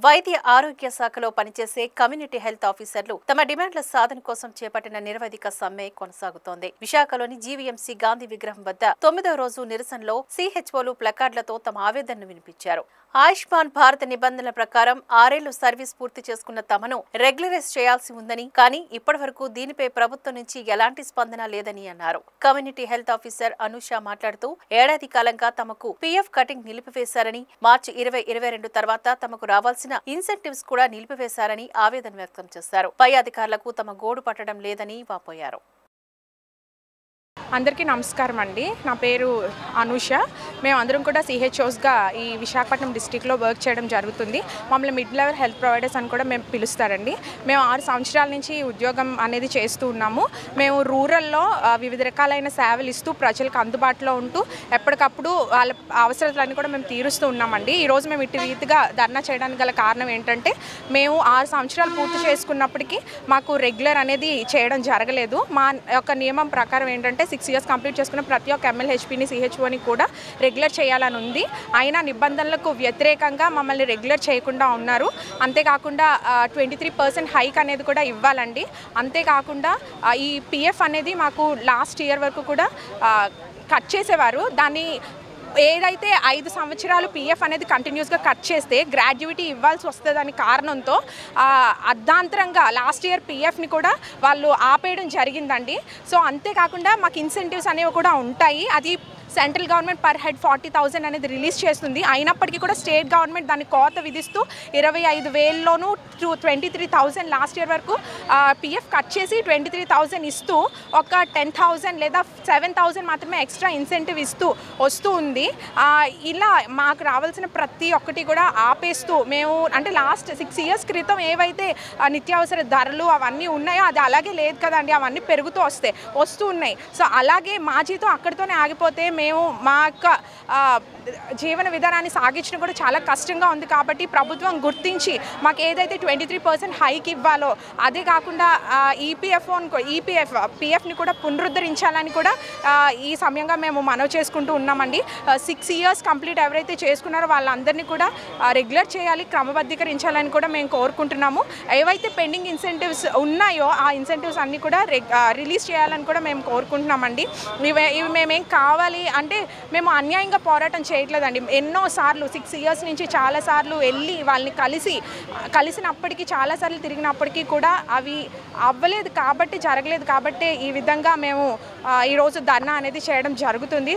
వైద్య ఆరోగ్య శాఖలో పనిచేసే కమ్యూనిటీ హెల్త్ ఆఫీసర్లు తమ డిమాండ్ల సాధన కోసం చేపట్టిన నిరవధిక సమ్మె కొనసాగుతోంది. విశాఖలోని జీవీఎంసీ గాంధీ విగ్రహం వద్ద 9వ రోజు నిరసనలో సిహెచ్ఓలు ప్లకార్డులతో తమ ఆవేదనను వినిపించారు. ఆయుష్మాన్ భారత్ నిబంధనల ప్రకారం 6 ఏళ్లు సర్వీస్ పూర్తి చేసుకున్న తమను రెగ్యులరైజ్ చేయాల్సి ఉందని, కానీ ఇప్పటివరకు దీనిపై ప్రభుత్వం నుంచి ఎలాంటి స్పందన లేదని అన్నారు. కమ్యూనిటీ హెల్త్ ఆఫీసర్ అనూష మాట్లాడుతూ ఏడాది కాలంగా తమకు పీఎఫ్ కటింగ్ నిలిపివేశారని, మార్చి 2022 తర్వాత తమకు రావాల్సిన ఇన్సెంటివ్స్ కూడా నిలిపివేశారని ఆవేదన వ్యక్తం చేశారు. పై అధికారులకు తమ గోడు పట్టడం లేదని వాపోయారు. అందరికీ నమస్కారం అండి. నా పేరు అనూష. మేము అందరం కూడా సిహెచ్ఓస్గా ఈ విశాఖపట్నం డిస్టిక్లో వర్క్ చేయడం జరుగుతుంది. మమ్మల్ని మిడ్ లెవెల్ హెల్త్ ప్రొవైడర్స్ అని కూడా మేము పిలుస్తారండి. మేము 6 సంవత్సరాల నుంచి ఉద్యోగం అనేది చేస్తూ ఉన్నాము. మేము రూరల్లో వివిధ రకాలైన సేవలు ఇస్తూ ప్రజలకు అందుబాటులో ఉంటూ ఎప్పటికప్పుడు వాళ్ళ అవసరాలన్నీ కూడా మేము తీరుస్తూ ఉన్నామండి. ఈరోజు మేము ఇటు రీతిగా ధర్నా చేయడానికి గల కారణం ఏంటంటే, మేము 6 సంవత్సరాలు పూర్తి చేసుకున్నప్పటికీ మాకు రెగ్యులర్ అనేది చేయడం జరగలేదు. మా యొక్క నియమం ప్రకారం ఏంటంటే 6 ఇయర్స్ కంప్లీట్ చేసుకున్న ప్రతి ఒక్క ఎమ్మెల్యేహెచ్పీని సిహెచ్ఓని కూడా రెగ్యులర్ చేయాలని ఉంది. అయినా నిబంధనలకు వ్యతిరేకంగా మమ్మల్ని రెగ్యులర్ చేయకుండా ఉన్నారు. అంతేకాకుండా 23% హైక్ అనేది కూడా ఇవ్వాలండి. అంతేకాకుండా ఈ పిఎఫ్ అనేది మాకు లాస్ట్ ఇయర్ వరకు కూడా కట్ చేసేవారు. దాన్ని ఏదైతే 5 సంవత్సరాలు పిఎఫ్ అనేది కంటిన్యూస్గా కట్ చేస్తే గ్రాడ్యుయేటీ ఇవ్వాల్సి వస్తుందని కారణంతో అర్ధాంతరంగా లాస్ట్ ఇయర్ పిఎఫ్ని కూడా వాళ్ళు ఆపేయడం జరిగిందండి. సో అంతేకాకుండా మాకు ఇన్సెంటివ్స్ అనేవి కూడా ఉంటాయి. అది సెంట్రల్ గవర్నమెంట్ పర్ హెడ్ 40,000 అనేది రిలీజ్ చేస్తుంది. అయినప్పటికీ కూడా స్టేట్ గవర్నమెంట్ దాన్ని కోత విధిస్తూ 25,000లోనూ 23,000 లాస్ట్ ఇయర్ వరకు పిఎఫ్ కట్ చేసి 23,000 ఇస్తూ ఒక 10,000 లేదా 7,000 మాత్రమే ఎక్స్ట్రా ఇన్సెంటివ్ ఇస్తూ వస్తూ ఉంది. ఇలా మాకు రావాల్సిన ప్రతి ఒక్కటి కూడా ఆపేస్తూ మేము అంటే లాస్ట్ 6 ఇయర్స్ క్రితం ఏవైతే నిత్యావసర ధరలు అవన్నీ ఉన్నాయో అది అలాగే లేదు కదండి. అవన్నీ పెరుగుతూ వస్తూ ఉన్నాయి. సో అలాగే మా జీతం అక్కడితోనే ఆగిపోతే మేము మా యొక్క జీవన విధానాన్ని సాగించడం కూడా చాలా కష్టంగా ఉంది. కాబట్టి ప్రభుత్వం గుర్తించి మాకు ఏదైతే 23% హైక్ ఇవ్వాలో అదే కాకుండా పిఎఫ్ని కూడా పునరుద్ధరించాలని కూడా ఈ సమయంగా మేము మనవి చేసుకుంటూ ఉన్నామండి. 6 ఇయర్స్ కంప్లీట్ ఎవరైతే చేసుకున్నారో వాళ్ళందరినీ కూడా రెగ్యులర్ చేయాలి, క్రమబద్ధీకరించాలని కూడా మేము కోరుకుంటున్నాము. ఏవైతే పెండింగ్ ఇన్సెంటివ్స్ ఉన్నాయో ఆ ఇన్సెంటివ్స్ అన్నీ కూడా రిలీజ్ చేయాలని కూడా మేము కోరుకుంటున్నామండి. ఇవి మేమేం కావాలి అంటే మేము అన్యాయంగా పోరాటం చేయట్లేదండి. ఎన్నోసార్లు 6 ఇయర్స్ నుంచి చాలాసార్లు వెళ్ళి వాళ్ళని కలిసినప్పటికీ చాలాసార్లు తిరిగినప్పటికీ కూడా అవి అవ్వలేదు కాబట్టి, జరగలేదు కాబట్టి ఈ విధంగా మేము ఈరోజు ధర్నా అనేది చేయడం జరుగుతుంది.